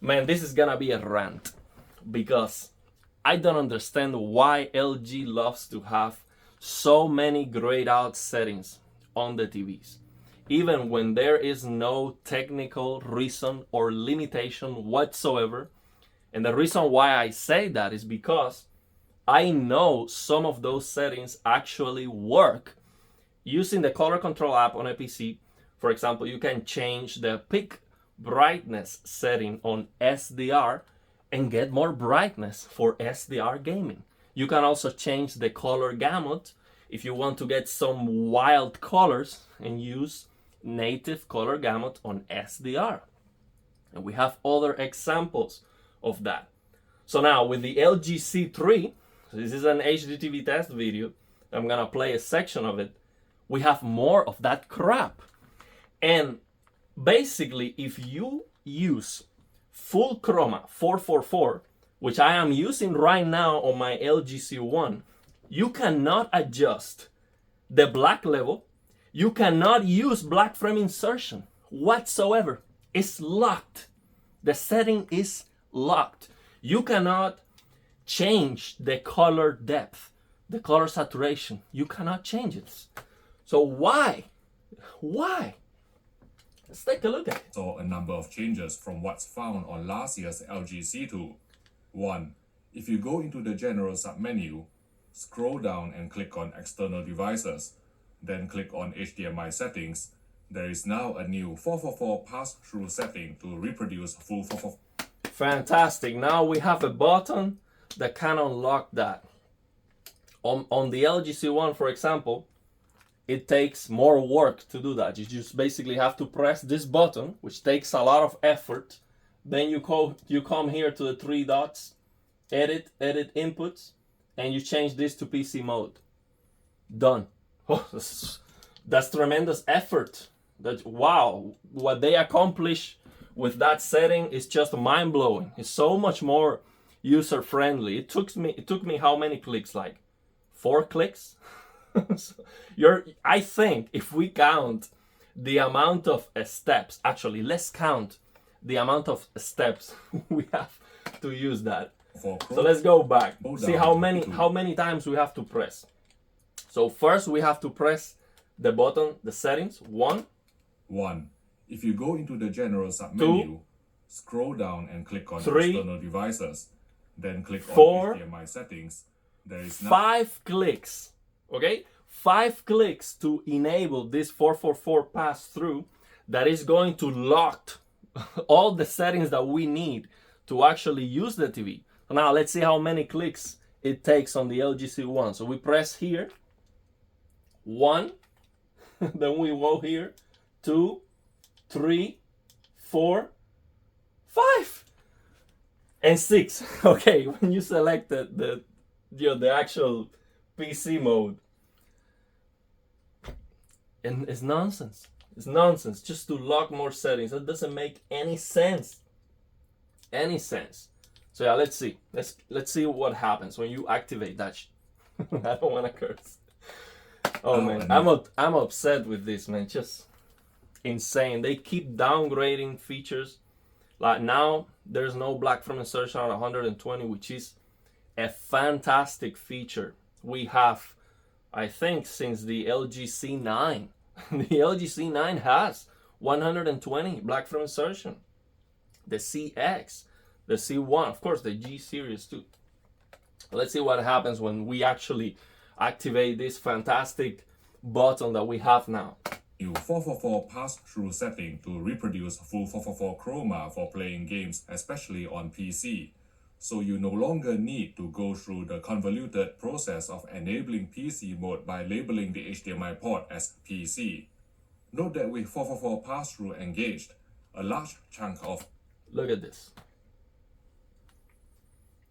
Man, this is gonna be a rant because I don't understand why LG loves to have so many grayed out settings on the TVs, even when there is no technical reason or limitation whatsoever. And the reason why I say that is because I know some of those settings actually work using the color control app on a PC. For example, you can change the peak brightness setting on SDR and get more brightness for SDR gaming. You can also change the color gamut if you want to get some wild colors and use native color gamut on SDR. And we have other examples of that. So now with the LG C3, this is an HDTV test video, I'm gonna play a section of it, we have more of that crap. And basically, if you use full chroma 444, which I am using right now on my LG C1, you cannot adjust the black level. You cannot use black frame insertion whatsoever. It's locked. The setting is locked. You cannot change the color depth, the color saturation. You cannot change it. So why? Why? Let's take a look at it. So a number of changes from what's found on last year's LG C2. 1. If you go into the general submenu, scroll down and click on external devices, then click on HDMI settings, there is now a new 444 pass-through setting to reproduce full 444. Fantastic. Now we have a button that can unlock that. On the LG C1, for example, it takes more work to do that. You just basically have to press this button, which takes a lot of effort. Then you come here to the three dots, edit inputs, and you change this to PC mode. Done. Oh, that's tremendous effort. Wow, what they accomplish with that setting is just mind-blowing. It's so much more user-friendly. It took me how many clicks? Like 4 clicks? I think if we count the amount of steps, actually let's count the amount of steps we have to use that. So let's go back. See how many times we have to press. So first we have to press the button, the settings. 1. If you go into the general submenu, scroll down and click on external devices, then click on HDMI settings. There is now 5 clicks. Okay, 5 clicks to enable this 444 pass through that is going to lock all the settings that we need to actually use the TV. So now let's see how many clicks it takes on the LG C1. So we press here, 1, then we go here, 2, 3, 4, 5, and 6. Okay, when you select the actual PC mode, and it's nonsense. It's nonsense just to lock more settings. That doesn't make any sense. So yeah, let's see. Let's see what happens when you activate that. I don't want to curse. Oh man, I'm upset with this, man. Just insane. They keep downgrading features. Like now, there's no black frame insertion on 120, which is a fantastic feature we have, I think, since the LG C9. The LG C9 has 120 black frame insertion. The CX, the C1, of course, the G series too. Let's see what happens when we actually activate this fantastic button that we have now. New 444 pass-through setting to reproduce full 444 chroma for playing games, especially on PC. So you no longer need to go through the convoluted process of enabling PC mode by labeling the HDMI port as PC. Note that with 444 pass-through engaged, a large chunk of... Look at this.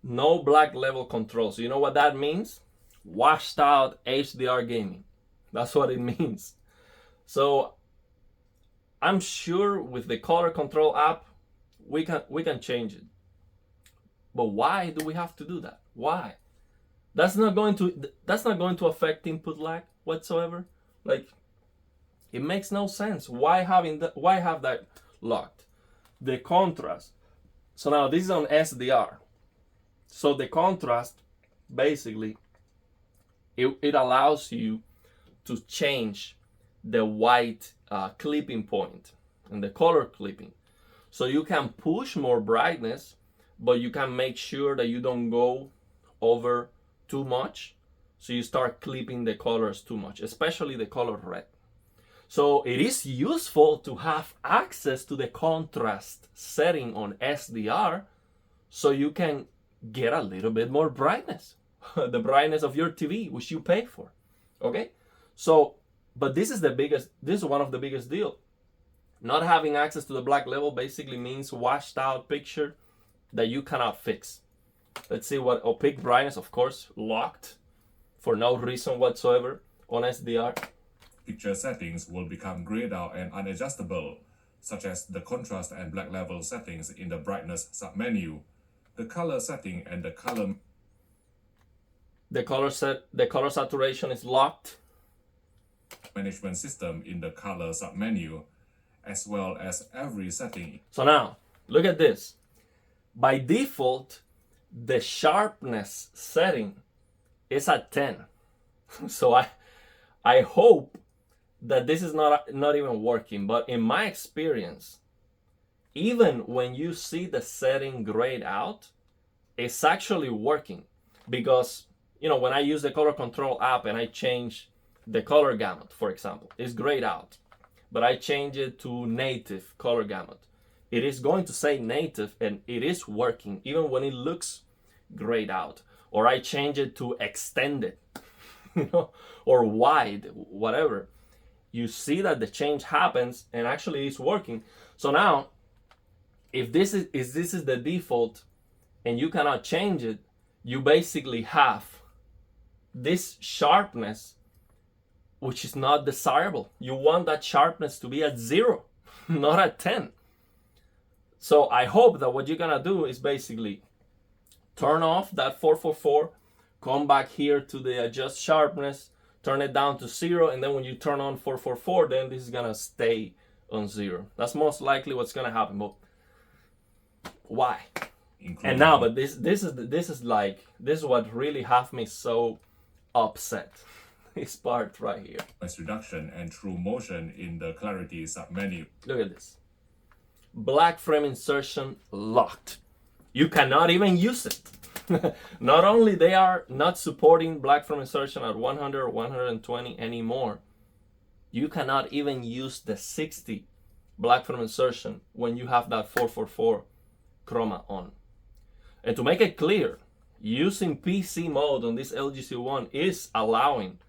No black level control. So you know what that means? Washed out HDR gaming. That's what it means. So I'm sure with the color control app, we can change it. But why do we have to do that? Why? That's not going to affect input lag whatsoever. Like, it makes no sense. Why have that locked? The contrast. So now this is on SDR. So the contrast, basically, it allows you to change the white clipping point and the color clipping. So you can push more brightness, but you can make sure that you don't go over too much. So you start clipping the colors too much, especially the color red. So it is useful to have access to the contrast setting on SDR so you can get a little bit more brightness, the brightness of your TV, which you pay for. Okay? So, but this is one of the biggest deal. Not having access to the black level basically means washed out picture that you cannot fix. Let's see what opaque brightness, of course, locked for no reason whatsoever on SDR. Picture settings will become grayed out and unadjustable, such as the contrast and black level settings in the brightness submenu, the color setting and the color saturation is locked. Management system in the color submenu, as well as every setting. So now, look at this. By default, the sharpness setting is at 10. So I hope that this is not even working, but in my experience, even when you see the setting grayed out, it's actually working. Because, when I use the color control app and I change the color gamut, for example, it's grayed out, but I change it to native color gamut. It is going to say native and it is working even when it looks grayed out. Or I change it to extended, or wide, whatever. You see that the change happens and actually it's working. So now, if this is the default and you cannot change it, you basically have this sharpness, which is not desirable. You want that sharpness to be at 0, not at 10. So I hope that what you're gonna do is basically turn off that 444, come back here to the adjust sharpness, turn it down to 0, and then when you turn on 444, then this is gonna stay on 0. That's most likely what's gonna happen. But why? And now, but this is what really have me so upset. This part right here. Noise reduction and true motion in the clarity submenu. Look at this. Black frame insertion locked. You cannot even use it. Not only they are not supporting black frame insertion at 100 or 120 anymore, you cannot even use the 60 black frame insertion when you have that 444 chroma on. And to make it clear, using PC mode on this LG C1 is allowing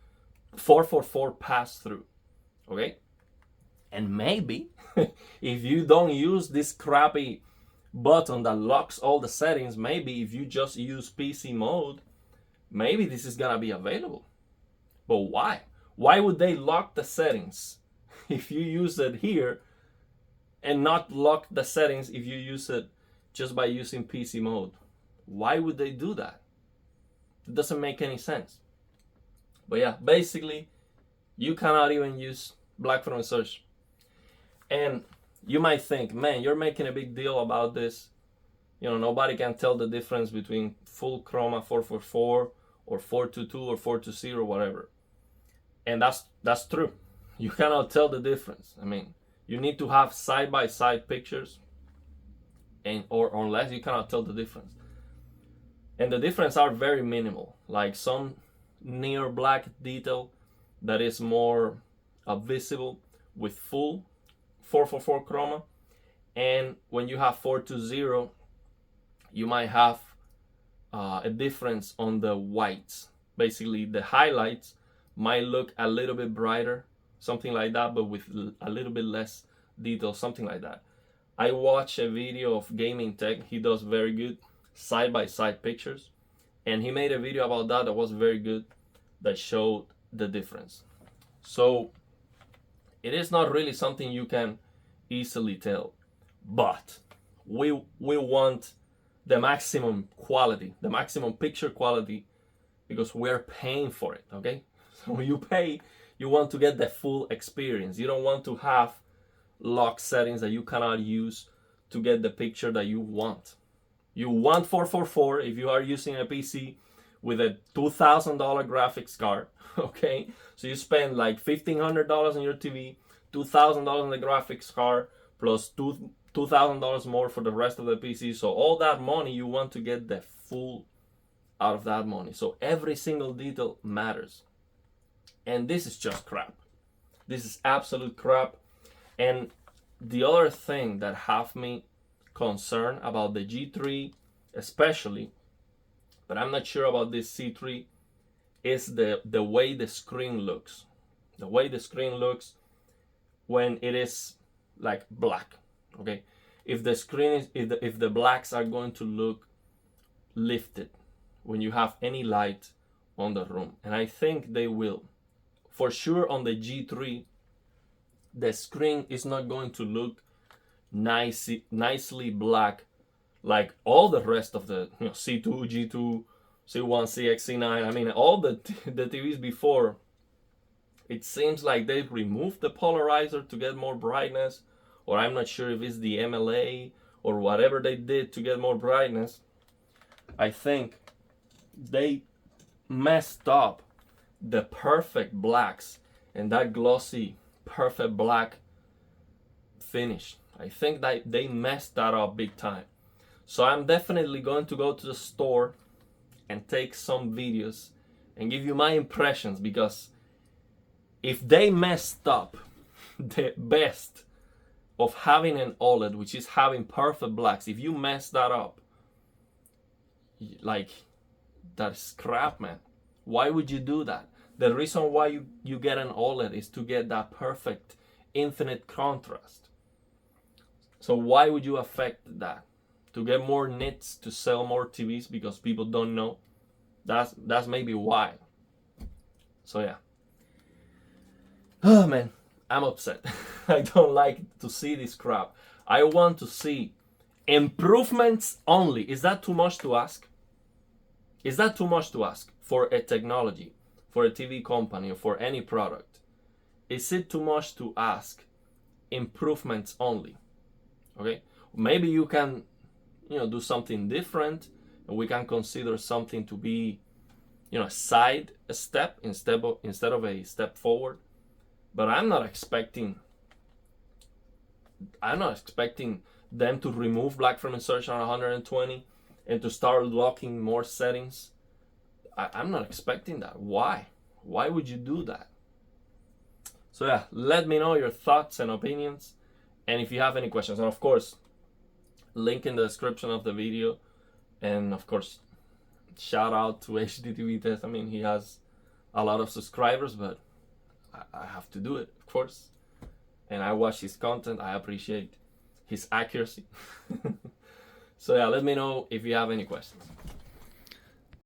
444 pass through. Okay? And maybe if you don't use this crappy button that locks all the settings, maybe if you just use PC mode, maybe this is gonna be available. But why? Why would they lock the settings if you use it here and not lock the settings if you use it just by using PC mode? Why would they do that? It doesn't make any sense. But yeah, basically, you cannot even use black frame insertion. And you might think, man, you're making a big deal about this. Nobody can tell the difference between full chroma 444 or 422 or 420 or whatever. And that's true. You cannot tell the difference. I mean, you need to have side-by-side pictures, or unless you cannot tell the difference. And the difference are very minimal. Like some near black detail that is more visible with full 444 chroma, and when you have 420, you might have a difference on the whites. Basically, the highlights might look a little bit brighter, something like that, but with a little bit less detail, something like that. I watched a video of Gaming Tech. He does very good side-by-side pictures, and he made a video about that was very good, that showed the difference. So it is not really something you can easily tell, but we want the maximum quality, the maximum picture quality, because we're paying for it. Okay, so when you pay, you want to get the full experience. You don't want to have lock settings that you cannot use to get the picture that you want. You want 444 if you are using a PC with a $2,000 graphics card, okay? So you spend like $1,500 on your TV, $2,000 on the graphics card, plus $2,000 more for the rest of the PC. So all that money, you want to get the full out of that money. So every single detail matters. And this is just crap. This is absolute crap. And the other thing that have me concerned about the G3 especially, but I'm not sure about this C3, is the way the screen looks. The way the screen looks when it is like black, okay? If the screen is, if the blacks are going to look lifted when you have any light on the room, and I think they will. For sure on the G3, the screen is not going to look nicely black like all the rest of the C2, G2, C1, CX, C9. I mean, all the TVs before, it seems like they removed the polarizer to get more brightness, or I'm not sure if it's the MLA or whatever they did to get more brightness. I think they messed up the perfect blacks and that glossy perfect black finish. I think that they messed that up big time. So I'm definitely going to go to the store and take some videos and give you my impressions, because if they messed up the best of having an OLED, which is having perfect blacks, if you mess that up, like, that's crap, man. Why would you do that? The reason why you get an OLED is to get that perfect infinite contrast. So why would you affect that? To get more nits, to sell more TVs because people don't know? That's maybe why. So yeah. Oh man, I'm upset. I don't like to see this crap. I want to see improvements only. Is that too much to ask? Is that too much to ask for a technology, for a TV company, or for any product? Is it too much to ask improvements only? Okay, maybe you can, do something different, and we can consider something to be, a side step instead of a step forward. But I'm not expecting them to remove black frame insertion on 120 and to start locking more settings. I'm not expecting that. Why? Why would you do that? So yeah, let me know your thoughts and opinions, and if you have any questions. And of course, link in the description of the video. And of course, shout out to HDTV Test. I mean, he has a lot of subscribers, but I have to do it, of course. And I watch his content. I appreciate his accuracy. So yeah, let me know if you have any questions.